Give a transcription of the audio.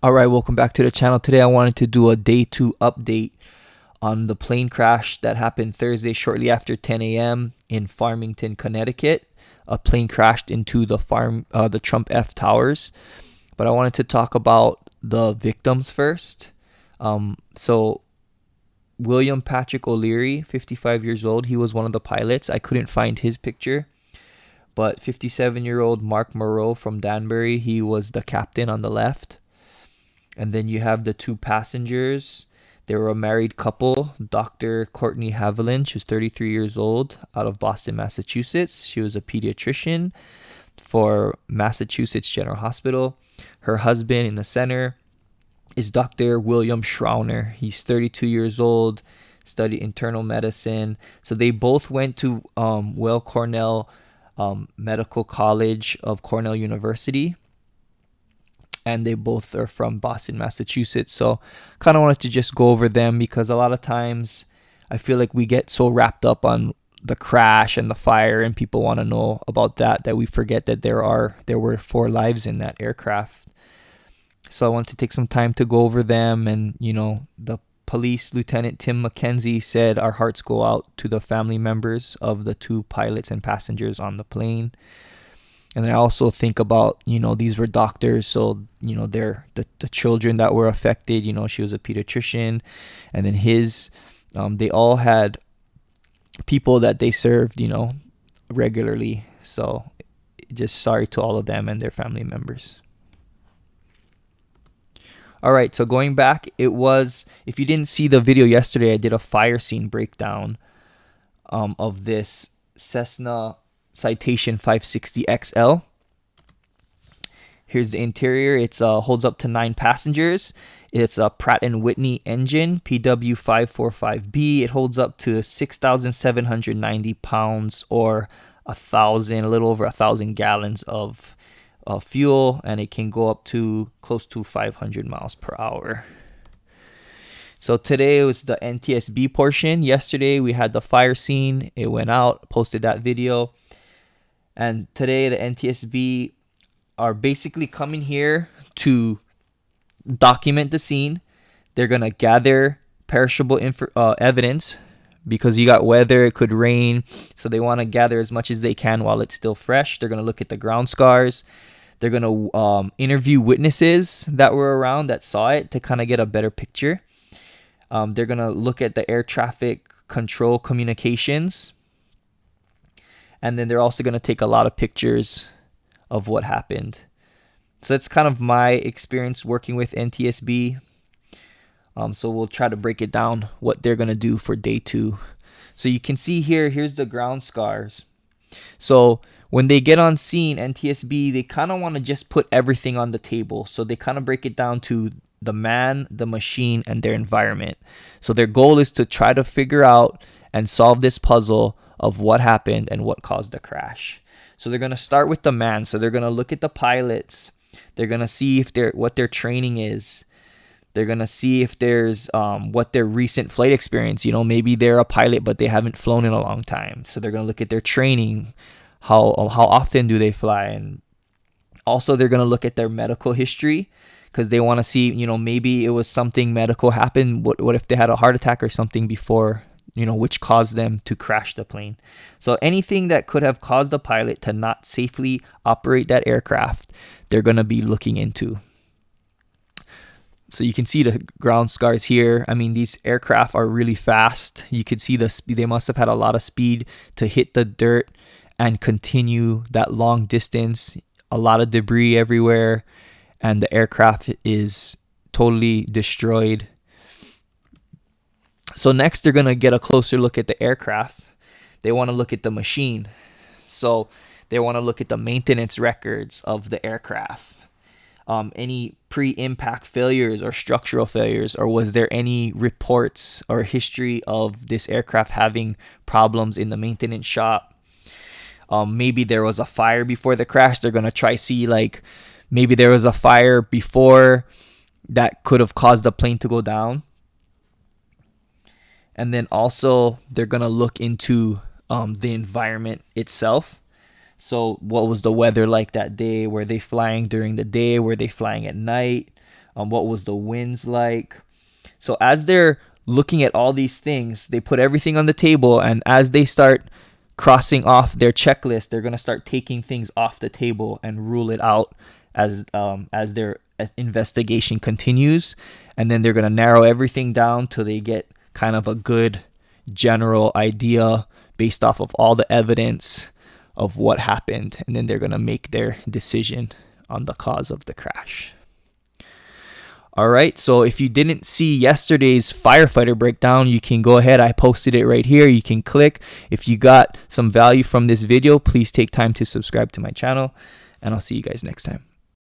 Alright, welcome back to the channel. Today I wanted to do a day 2 update on the plane crash that happened Thursday shortly after 10 a.m. in Farmington, Connecticut. A plane crashed into the Trumpf F towers. But I wanted to talk about the victims first. So William Patrick Oleary, 55 years old, he was one of the pilots. I couldn't find his picture. But 57-year-old Mark Morrow from Danbury, he was the captain on the left. And then you have the two passengers. They were a married couple, Dr. Courtney Haviland. She was 33 years old, out of Boston, Massachusetts. She was a pediatrician for Massachusetts General Hospital. Her husband in the center is Dr. William Shrauner. He's 32 years old, studied internal medicine. So they both went to Weill Cornell Medical College of Cornell University. And they both are from Boston, Massachusetts. So kind of wanted to just go over them because a lot of times I feel like we get so wrapped up on the crash and the fire and people want to know about that we forget that there were 4 lives in that aircraft. So I want to take some time to go over them. And, the police lieutenant Tim McKenzie said our hearts go out to the family members of the 2 pilots and passengers on the plane. And I also think about, these were doctors, so, they're the children that were affected. She was a pediatrician, and then they all had people that they served, regularly. So just sorry to all of them and their family members. All right, so going back, if you didn't see the video yesterday, I did a fire scene breakdown of this Cessna Citation 560 XL. Here's the interior. It holds up to 9 passengers. It's a Pratt & Whitney engine, PW545B. It holds up to 6,790 pounds or a little over 1,000 gallons of fuel, and it can go up to close to 500 miles per hour. So today was the NTSB portion. Yesterday we had the fire scene. It went out, posted that video. And today the NTSB are basically coming here to document the scene. They're going to gather perishable evidence because you got weather, it could rain. So they want to gather as much as they can while it's still fresh. They're going to look at the ground scars. They're going to interview witnesses that were around that saw it to kind of get a better picture. They're going to look at the air traffic control communications. And then they're also going to take a lot of pictures of what happened. So that's kind of my experience working with NTSB. So we'll try to break it down what they're going to do for day 2. So you can see here's the ground scars. So when they get on scene, NTSB, they kind of want to just put everything on the table. So they kind of break it down to the man, the machine, and their environment. So their goal is to try to figure out and solve this puzzle of what happened and what caused the crash. So they're going to start with the man. So they're going to look at the pilots. They're going to see what their training is. They're going to see if there's what their recent flight experience. Maybe they're a pilot, but they haven't flown in a long time. So they're going to look at their training. How often do they fly? And also they're going to look at their medical history because they want to see, maybe it was something medical happened. What if they had a heart attack or something before, which caused them to crash the plane. So anything that could have caused the pilot to not safely operate that aircraft, they're going to be looking into. So you can see the ground scars here. I mean, these aircraft are really fast. You could see the speed. They must have had a lot of speed to hit the dirt and continue that long distance. A lot of debris everywhere, and the aircraft is totally destroyed. So next, they're going to get a closer look at the aircraft. They want to look at the machine. So they want to look at the maintenance records of the aircraft. Any pre-impact failures or structural failures, or was there any reports or history of this aircraft having problems in the maintenance shop? Maybe there was a fire before the crash. They're going to try see maybe there was a fire before that could have caused the plane to go down. And then also they're going to look into the environment itself. So what was the weather like that day? Were they flying during the day? Were they flying at night? What was the winds like? So as they're looking at all these things, they put everything on the table, and as they start crossing off their checklist, they're going to start taking things off the table and rule it out as their investigation continues. And then they're going to narrow everything down till they get kind of a good general idea based off of all the evidence of what happened, and then they're going to make their decision on the cause of the crash. All right, so if you didn't see yesterday's firefighter breakdown, you can go ahead. I posted it right here. You can click. If you got some value from this video, please take time to subscribe to my channel, and I'll see you guys next time.